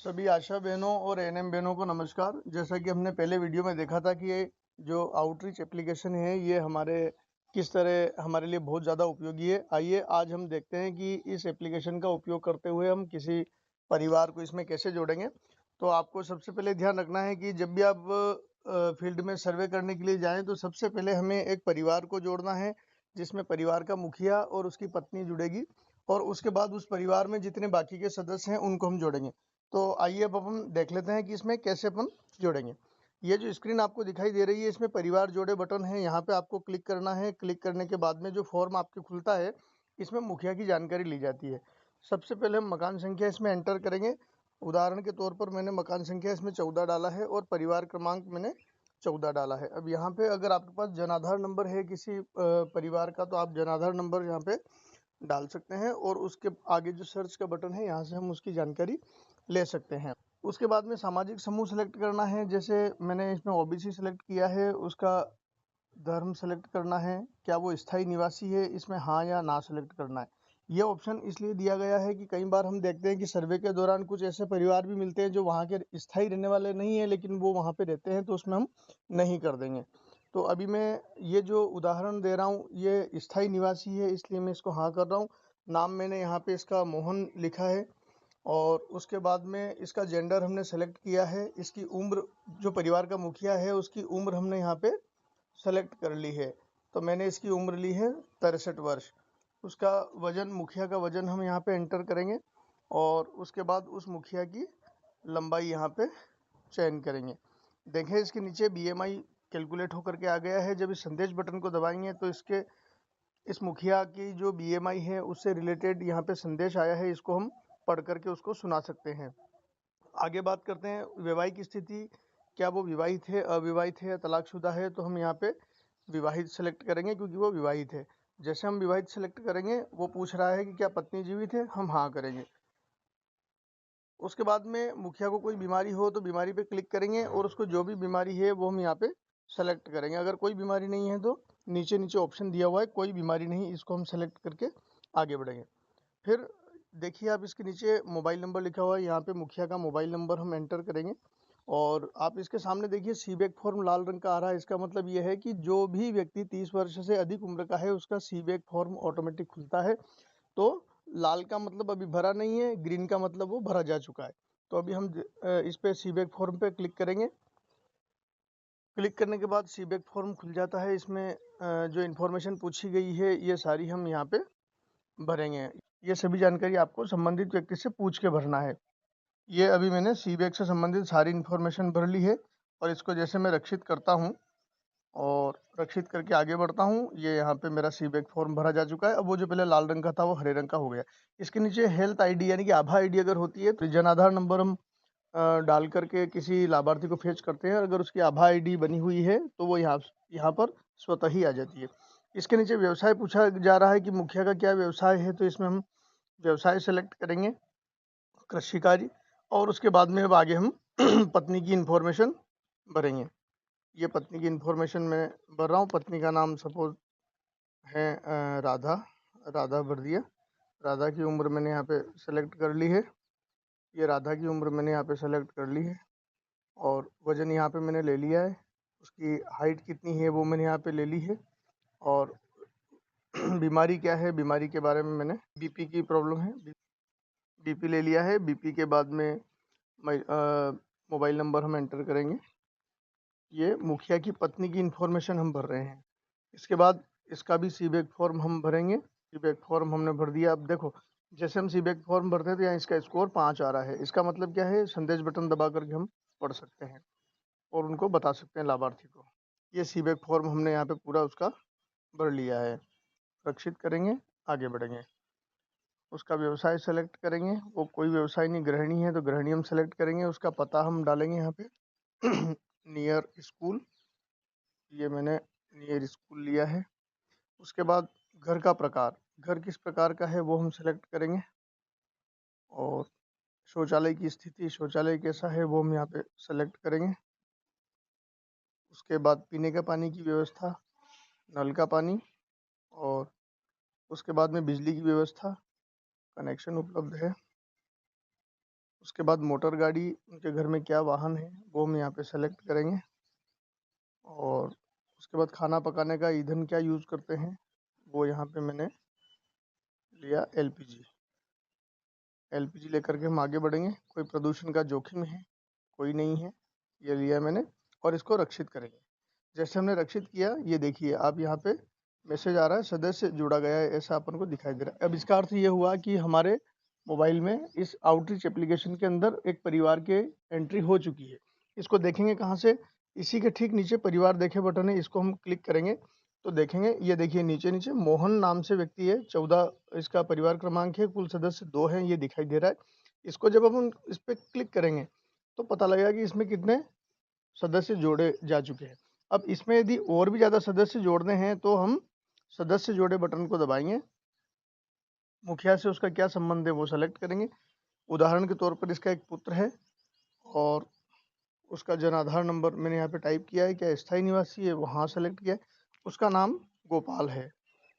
सभी आशा बहनों और एनएम बहनों को नमस्कार। जैसा कि हमने पहले वीडियो में देखा था कि ये जो आउटरीच एप्लीकेशन है ये हमारे किस तरह हमारे लिए बहुत ज़्यादा उपयोगी है। आइए आज हम देखते हैं कि इस एप्लीकेशन का उपयोग करते हुए हम किसी परिवार को इसमें कैसे जोड़ेंगे। तो आपको सबसे पहले ध्यान रखना है कि जब भी आप फील्ड में सर्वे करने के लिए जाएं तो सबसे पहले हमें एक परिवार को जोड़ना है, जिसमें परिवार का मुखिया और उसकी पत्नी जुड़ेगी, और उसके बाद उस परिवार में जितने बाकी के सदस्य हैं उनको हम जोड़ेंगे। तो आइए अब हम देख लेते हैं कि इसमें कैसे अपन जोड़ेंगे। ये जो स्क्रीन आपको दिखाई दे रही है इसमें परिवार जोड़े बटन है, यहाँ पे आपको क्लिक करना है। क्लिक करने के बाद में जो फॉर्म आपके खुलता है इसमें मुखिया की जानकारी ली जाती है। सबसे पहले हम मकान संख्या इसमें एंटर करेंगे। उदाहरण के तौर पर मैंने मकान संख्या इसमें 14 डाला है और परिवार क्रमांक मैंने 14 डाला है। अब यहाँ पे अगर आपके पास जनाधार नंबर है किसी परिवार का तो आप जनाधार नंबर यहाँ पे डाल सकते हैं, और उसके आगे जो सर्च का बटन है यहाँ से हम उसकी जानकारी ले सकते हैं। उसके बाद में सामाजिक समूह सेलेक्ट करना है। जैसे मैंने इसमें ओबीसी सेलेक्ट किया है, उसका धर्म सेलेक्ट करना है, क्या वो स्थायी निवासी है, इसमें हाँ या ना सेलेक्ट करना है। ये ऑप्शन इसलिए दिया गया है कि कई बार हम देखते हैं कि सर्वे के दौरान कुछ ऐसे परिवार भी मिलते हैं जो वहाँ के स्थायी रहने वाले नहीं है लेकिन वो वहाँ पे रहते हैं, तो उसमें हम नहीं कर देंगे। तो अभी मैं ये जो उदाहरण दे रहा हूँ ये स्थायी निवासी है, इसलिए मैं इसको हाँ कर रहा हूँ। नाम मैंने यहाँ पे इसका मोहन लिखा है, और उसके बाद में इसका जेंडर हमने सेलेक्ट किया है। इसकी उम्र, जो परिवार का मुखिया है उसकी उम्र हमने यहाँ पे सेलेक्ट कर ली है, तो मैंने इसकी उम्र ली है 63 वर्ष। उसका वजन, मुखिया का वजन हम यहाँ पे एंटर करेंगे, और उसके बाद उस मुखिया की लंबाई यहाँ पे चयन करेंगे। देखें इसके नीचे बीएमआई कैलकुलेट होकर के आ गया है। जब इस संदेश बटन को दबाएंगे तो इस मुखिया की जो बीएमआई है उससे रिलेटेड यहाँ पे संदेश आया है, इसको हम पढ़ करके उसको सुना सकते हैं। आगे बात करते हैं वैवाहिक स्थिति, क्या वो विवाहित है, अविवाहित है या तलाकशुदा है। तो हम यहाँ पे विवाहित सेलेक्ट करेंगे क्योंकि वो विवाहित है। जैसे हम विवाहित सेलेक्ट करेंगे वो पूछ रहा है कि क्या पत्नी जीवित है, हम हाँ करेंगे। उसके बाद में मुखिया को कोई बीमारी हो तो बीमारी पे क्लिक करेंगे, और उसको जो भी बीमारी है वो हम यहाँ पे सेलेक्ट करेंगे। अगर कोई बीमारी नहीं है तो नीचे नीचे ऑप्शन दिया हुआ है कोई बीमारी नहीं, इसको हम सेलेक्ट करके आगे बढ़ेंगे। फिर देखिए आप इसके नीचे मोबाइल नंबर लिखा हुआ है, यहाँ पे मुखिया का मोबाइल नंबर हम एंटर करेंगे, और आप इसके सामने देखिए सीबेक फॉर्म लाल रंग का आ रहा है। इसका मतलब ये है कि जो भी व्यक्ति 30 वर्ष से अधिक उम्र का है उसका सीबेक फॉर्म ऑटोमेटिक खुलता है। तो लाल का मतलब अभी भरा नहीं है, ग्रीन का मतलब वो भरा जा चुका है। तो अभी हम इस पे सीबेक फॉर्म पे क्लिक करेंगे। क्लिक करने के बाद सीबेक फॉर्म खुल जाता है। इसमें जो इन्फॉर्मेशन पूछी गई है ये सारी हम यहाँ पे भरेंगे। ये सभी जानकारी आपको संबंधित व्यक्ति से पूछ के भरना है। ये अभी मैंने सीबेक से संबंधित सारी इन्फॉर्मेशन भर ली है, और इसको जैसे मैं रक्षित करता हूँ और रक्षित करके आगे बढ़ता हूँ, ये यहाँ पे मेरा सीबेक फॉर्म भरा जा चुका है। अब वो जो पहले लाल रंग का था वो हरे रंग का हो गया। इसके नीचे हेल्थ आईडी यानी कि आभा आईडी अगर होती है तो जन आधार नंबर हम डाल करके किसी लाभार्थी को फेच करते हैं। अगर उसकी आभा आईडी बनी हुई है तो वो यहाँ पर स्वतः ही आ जाती है। इसके नीचे व्यवसाय पूछा जा रहा है कि मुखिया का क्या व्यवसाय है, तो इसमें हम व्यवसाय सेलेक्ट करेंगे, कृषि कार्य, और उसके बाद में अब आगे हम पत्नी की इन्फॉर्मेशन भरेंगे। ये पत्नी की इन्फॉर्मेशन मैं भर रहा हूँ। पत्नी का नाम सपोज है राधा, राधा भर दिया। राधा की उम्र मैंने यहाँ पे सेलेक्ट कर ली है। ये राधा की उम्र मैंने यहाँ पे सेलेक्ट कर ली है, और वज़न यहाँ पे मैंने ले लिया है। उसकी हाइट कितनी है वो मैंने यहाँ पे ले ली है, और बीमारी क्या है, बीमारी के बारे में मैंने बीपी की प्रॉब्लम है, बीपी ले लिया है। बीपी के बाद में मोबाइल नंबर हम एंटर करेंगे। ये मुखिया की पत्नी की इन्फॉर्मेशन हम भर रहे हैं। इसके बाद इसका भी सीबेक फॉर्म हम भरेंगे। सीबेक फॉर्म हमने भर दिया। अब देखो जैसे हम सीबेक फॉर्म भरते हैं तो यहाँ इसका स्कोर 5 आ रहा है। इसका मतलब क्या है, संदेश बटन दबा करके हम पढ़ सकते हैं और उनको बता सकते हैं लाभार्थी को। ये सीबेक फॉर्म हमने यहाँ पे पूरा उसका भर लिया है। रक्षित करेंगे, आगे बढ़ेंगे। उसका व्यवसाय सेलेक्ट करेंगे, वो कोई व्यवसाय नहीं, गृहिणी है तो गृहिणी हम सेलेक्ट करेंगे। उसका पता हम डालेंगे यहाँ पे नियर स्कूल, ये मैंने नियर स्कूल लिया है। उसके बाद घर का प्रकार, घर किस प्रकार का है वो हम सेलेक्ट करेंगे, और शौचालय की स्थिति, शौचालय कैसा है वो हम यहाँ पे सेलेक्ट करेंगे। उसके बाद पीने का पानी की व्यवस्था, नल का पानी, और उसके बाद में बिजली की व्यवस्था, कनेक्शन उपलब्ध है। उसके बाद मोटर गाड़ी, उनके घर में क्या वाहन है वो हम यहाँ पे सेलेक्ट करेंगे। और उसके बाद खाना पकाने का ईंधन क्या यूज़ करते हैं वो यहाँ पे मैंने लिया एलपीजी लेकर के हम आगे बढ़ेंगे। कोई प्रदूषण का जोखिम है, कोई नहीं है, ये लिया मैंने और इसको रक्षित करेंगे। जैसे हमने रक्षित किया, ये देखिए आप यहाँ पे मैसेज आ रहा है सदस्य जुड़ा गया है, ऐसा अपन को दिखाई दे रहा है। अब इसका अर्थ ये हुआ कि हमारे मोबाइल में इस आउटरीच एप्लीकेशन के अंदर एक परिवार के एंट्री हो चुकी है। इसको देखेंगे कहाँ से? इसी के ठीक नीचे परिवार देखे बटन है, इसको हम क्लिक करेंगे तो देखेंगे, ये देखिए नीचे नीचे मोहन नाम से व्यक्ति है, 14 इसका परिवार क्रमांक है, कुल सदस्य 2 हैं, ये दिखाई दे रहा है। इसको जब हम इस पे क्लिक करेंगे तो पता लगेगा कि इसमें कितने सदस्य जोड़े जा चुके हैं। अब इसमें यदि और भी ज़्यादा सदस्य जोड़ने हैं तो हम सदस्य जोड़े बटन को दबाएंगे। मुखिया से उसका क्या संबंध है वो सेलेक्ट करेंगे। उदाहरण के तौर पर इसका एक पुत्र है और उसका जन आधार नंबर मैंने यहाँ पे टाइप किया है, क्या स्थायी निवासी है, वहाँ सेलेक्ट किया है। उसका नाम गोपाल है,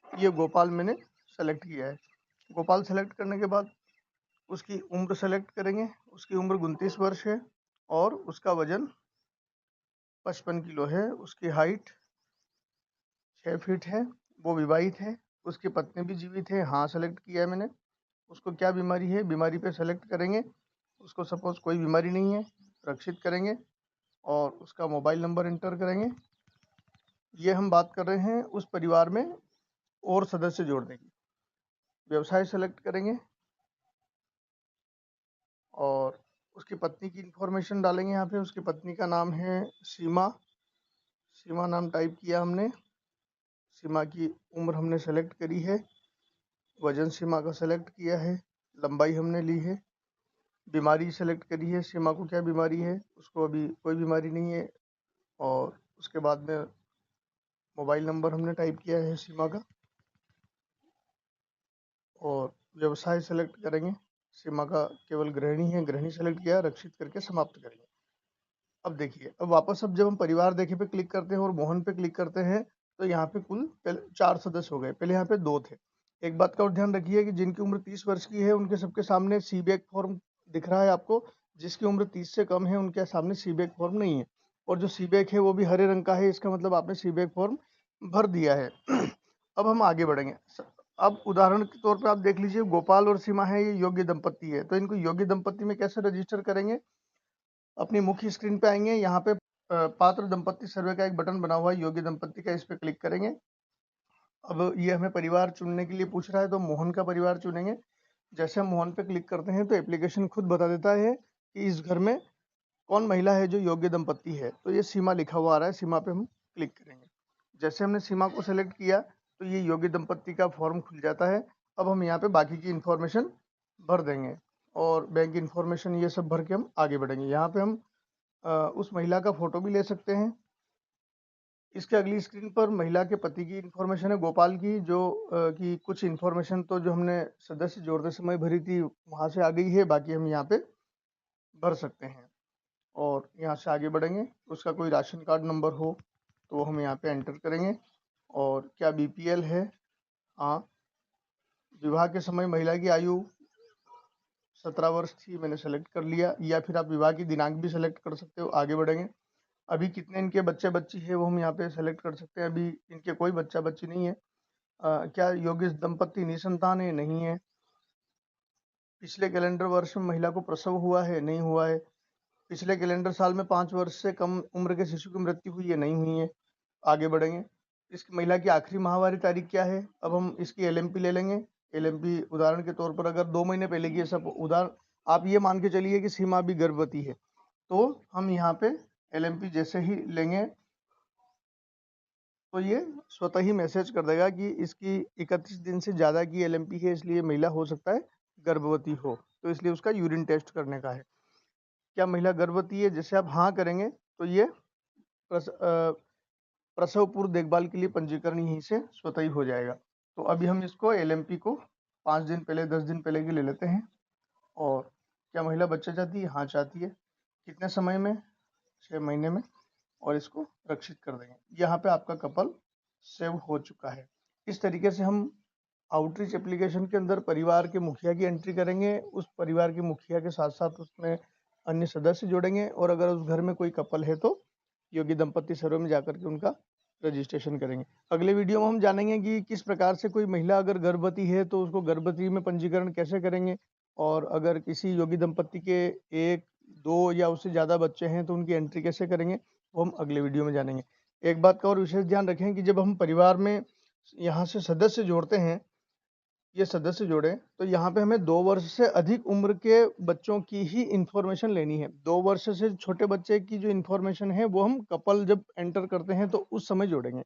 ये गोपाल मैंने सेलेक्ट किया है। गोपाल सेलेक्ट करने के बाद उसकी उम्र सेलेक्ट करेंगे। उसकी उम्र 29 वर्ष है और उसका वजन 55 किलो है। उसकी हाइट 6 फीट है। वो विवाहित है। उसकी पत्नी भी जीवित है, हाँ सेलेक्ट किया है मैंने। उसको क्या बीमारी है, बीमारी पे सेलेक्ट करेंगे। उसको सपोज कोई बीमारी नहीं है, रक्षित करेंगे और उसका मोबाइल नंबर इंटर करेंगे। ये हम बात कर रहे हैं उस परिवार में और सदस्य जोड़ने की। व्यवसाय सेलेक्ट करेंगे और उसकी पत्नी की इंफॉर्मेशन डालेंगे यहाँ पे। उसकी पत्नी का नाम है सीमा, सीमा नाम टाइप किया हमने। सीमा की उम्र हमने सेलेक्ट करी है, वजन सीमा का सेलेक्ट किया है, लंबाई हमने ली है, बीमारी सेलेक्ट करी है, सीमा को क्या बीमारी है, उसको अभी कोई बीमारी नहीं है। और उसके बाद में मोबाइल नंबर हमने टाइप किया है सीमा का और व्यवसाय सेलेक्ट करेंगे। सीमा का केवल गृहिणी है, गृहिणी सेलेक्ट किया, रक्षित करके समाप्त करेंगे। अब देखिए, अब वापस अब जब हम परिवार देखे पे क्लिक करते हैं और मोहन पे क्लिक करते हैं तो यहाँ पे कुल 4 सदस्य हो गए, पहले यहाँ पे 2 थे। एक बात का और ध्यान रखिए कि जिनकी उम्र 30 वर्ष की है उनके सबके सामने सी बैक फॉर्म दिख रहा है आपको। जिसकी उम्र 30 से कम है उनके सामने सी बैक फॉर्म नहीं है और जो सी बैक है वो भी हरे रंग का है, इसका मतलब आपने सी बैक फॉर्म भर दिया है। अब हम आगे बढ़ेंगे। अब उदाहरण के तौर पे आप देख लीजिए, गोपाल और सीमा है, ये योग्य दंपति है, तो इनको योग्य दंपति में कैसे रजिस्टर करेंगे? अपनी मुख्य स्क्रीन पे आएंगे, यहाँ पे पात्र दंपति सर्वे का एक बटन बना हुआ है योग्य दंपति का, इस पे क्लिक करेंगे। अब ये हमें परिवार चुनने के लिए पूछ रहा है तो मोहन का परिवार चुनेंगे। जैसे हम मोहन पे क्लिक करते हैं तो एप्लीकेशन खुद बता देता है कि इस घर में कौन महिला है जो योग्य दंपति है, तो ये सीमा लिखा हुआ आ रहा है, सीमा पे हम क्लिक करेंगे। जैसे हमने सीमा को सेलेक्ट किया तो ये योग्य दंपति का फॉर्म खुल जाता है। अब हम यहाँ पे बाकी की इन्फॉर्मेशन भर देंगे और बैंक इन्फॉर्मेशन ये सब भर के हम आगे बढ़ेंगे। यहाँ पे हम उस महिला का फोटो भी ले सकते हैं। इसके अगली स्क्रीन पर महिला के पति की इन्फॉर्मेशन है, गोपाल की, जो कि कुछ इन्फॉर्मेशन तो जो हमने सदस्य जोड़ते समय भरी थी वहाँ से आ गई है, बाकी हम यहाँ पे भर सकते हैं और यहाँ से आगे बढ़ेंगे। उसका कोई राशन कार्ड नंबर हो तो हम यहाँ पे एंटर करेंगे और क्या बीपीएल है, हाँ। विवाह के समय महिला की आयु 17 वर्ष थी, मैंने सेलेक्ट कर लिया, या फिर आप विवाह की दिनांक भी सेलेक्ट कर सकते हो। आगे बढ़ेंगे। अभी कितने इनके बच्चे बच्ची है वो हम यहाँ पे सेलेक्ट कर सकते हैं। अभी इनके कोई बच्चा बच्ची नहीं है। क्या योग्य दंपति निसंतान है? नहीं है। पिछले कैलेंडर वर्ष में महिला को प्रसव हुआ है? नहीं हुआ है। पिछले कैलेंडर साल में 5 वर्ष से कम उम्र के शिशु की मृत्यु हुई है? नहीं हुई है। आगे बढ़ेंगे। इसकी महिला की आखिरी माहवारी तारीख क्या है? अब हम इसकी एलएमपी ले लेंगे। एलएमपी उदाहरण के तौर पर अगर 2 महीने पहले की, सब उदाहरण आप ये मान के चलिए कि सीमा भी गर्भवती है, तो हम यहाँ पे एलएमपी जैसे ही लेंगे तो ये स्वतः ही मैसेज कर देगा कि इसकी 31 दिन से ज़्यादा की एलएमपी है, इसलिए महिला हो सकता है गर्भवती हो, तो इसलिए उसका यूरिन टेस्ट करने का है। क्या महिला गर्भवती है? जैसे आप हाँ करेंगे तो ये प्रसव पूर्व देखभाल के लिए पंजीकरण यहीं से स्वतः ही हो जाएगा। तो अभी हम इसको एलएमपी को 5 दिन पहले 10 दिन पहले की ले लेते हैं। और क्या महिला बच्चा चाहती है? हाँ चाहती है। कितने समय में? 6 महीने में। और इसको रक्षित कर देंगे। यहाँ पे आपका कपल सेव हो चुका है। इस तरीके से हम आउटरीच एप्लीकेशन के अंदर परिवार के मुखिया की एंट्री करेंगे, उस परिवार के मुखिया के साथ-साथ उसमें अन्य सदस्य जोड़ेंगे और अगर उस घर में कोई कपल है तो योगी दंपति सर्वे में जाकर के उनका रजिस्ट्रेशन करेंगे। अगले वीडियो में हम जानेंगे कि किस प्रकार से कोई महिला अगर गर्भवती है तो उसको गर्भवती में पंजीकरण कैसे करेंगे और अगर किसी योगी दंपति के 1, 2 या उससे ज़्यादा बच्चे हैं तो उनकी एंट्री कैसे करेंगे, वो हम अगले वीडियो में जानेंगे। एक बात का और विशेष ध्यान रखें कि जब हम परिवार में यहाँ से सदस्य जोड़ते हैं, ये सदस्य जोड़ें तो यहाँ पे हमें 2 वर्ष से अधिक उम्र के बच्चों की ही इन्फॉर्मेशन लेनी है। 2 वर्ष से छोटे बच्चे की जो इन्फॉर्मेशन है वो हम कपल जब एंटर करते हैं तो उस समय जोड़ेंगे।